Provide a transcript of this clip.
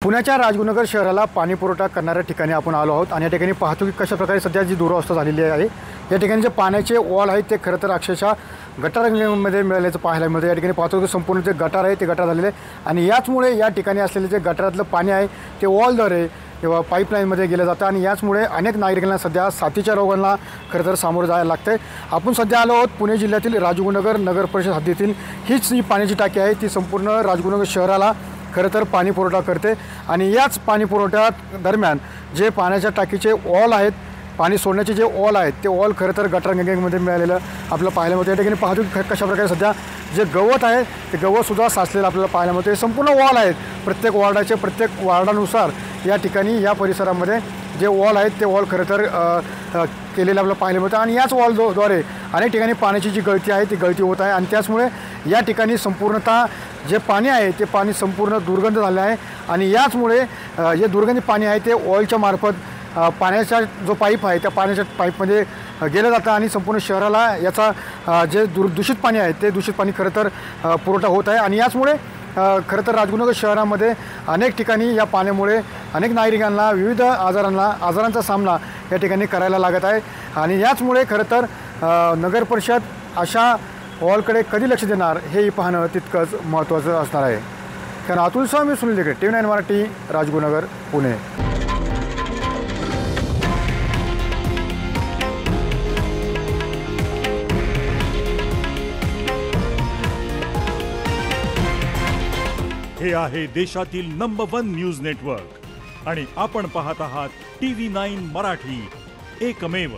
पुण्याच्या राजगुरुनगर शहराला पाणी पुरवठा करणाऱ्या ठिकाणी आपण आलो आहोत आणि या ठिकाणी पाहतो की कशा प्रकारे सध्या जी दुरावस्था झालेली आहे। या ठिकाणी जे पाण्याचे वॉल आहेत ते खरं तर अक्षरशः गटारांमध्ये मिळाल्याचं पाहायला मिळतं। या ठिकाणी पाहतो की संपूर्ण जे गटार आहे ते गटार झालेले आणि याचमुळे या ठिकाणी असलेले जे गटारातलं पाणी आहे ते वॉलद्वारे किंवा पाईपलाईनमध्ये गेलं जातं आणि याचमुळे अनेक नागरिकांना सध्या साथीच्या रोगांना खरं तर सामोरं जायला लागतं आहे। आपण सध्या आलो आहोत पुणे जिल्ह्यातील राजगुरुनगर नगर परिषद हद्दीतील हीच जी पाण्याची टाकी आहे ती संपूर्ण राजगुरुनगर शहराला खरं तर पाणी पुरवठा करते आणि याच पाणी पुरवठ्या दरम्यान जे पाण्याच्या टाकीचे वॉल आहेत, पाणी सोडण्याचे जे वॉल आहेत ते वॉल खरं तर गटारगंगेमध्ये मिळालेलं आपल्याला पाहायला मिळतं। या ठिकाणी पाहतो कशा प्रकारे सध्या जे गवत आहे ते गवतसुद्धा साचलेलं आपल्याला पाहायला मिळतं। संपूर्ण वॉल आहेत, प्रत्येक वॉर्डाचे प्रत्येक वॉर्डानुसार या ठिकाणी या परिसरामध्ये जे वॉल आहेत ते वॉल खरं तर केलेलं आपल्याला पाहायला मिळतं आणि याच वॉलद्वारे अनेक ठिकाणी पाण्याची जी गळती आहे ती गळती होत आहे आणि त्याचमुळे या ठिकाणी संपूर्णतः जे पाणी आहे ते पाणी संपूर्ण दुर्गंध झालं आहे आणि याचमुळे जे दुर्गंधी पाणी आहे ते ऑइलच्या मार्फत पाण्याचा जो पाईप आहे त्या पाण्याच्या पाईपमध्ये गेलं जातं आणि संपूर्ण शहराला याचा जे दूषित पाणी आहे ते दूषित पाणी खरं तर पुरवठा होत आहे आणि याचमुळे खरं तर राजगुरुनगर शहरामध्ये अनेक ठिकाणी या पाण्यामुळे अनेक नागरिकांना विविध आजारांचा सामना या ठिकाणी करायला लागत आहे आणि याचमुळे खरं तर नगर परिषद अशा वॉलकडे कधी लक्ष देणार हे पाहणं तितकंच महत्त्वाचं असणार आहे। कारण अतुलसह मी सुनील देगडे, TV9 मराठी, राजगुरुनगर, पुणे। हे आहे देशातील नंबर 1 न्यूज नेटवर्क आणि आपण पाहत आहात TV9 मराठी, एकमेव।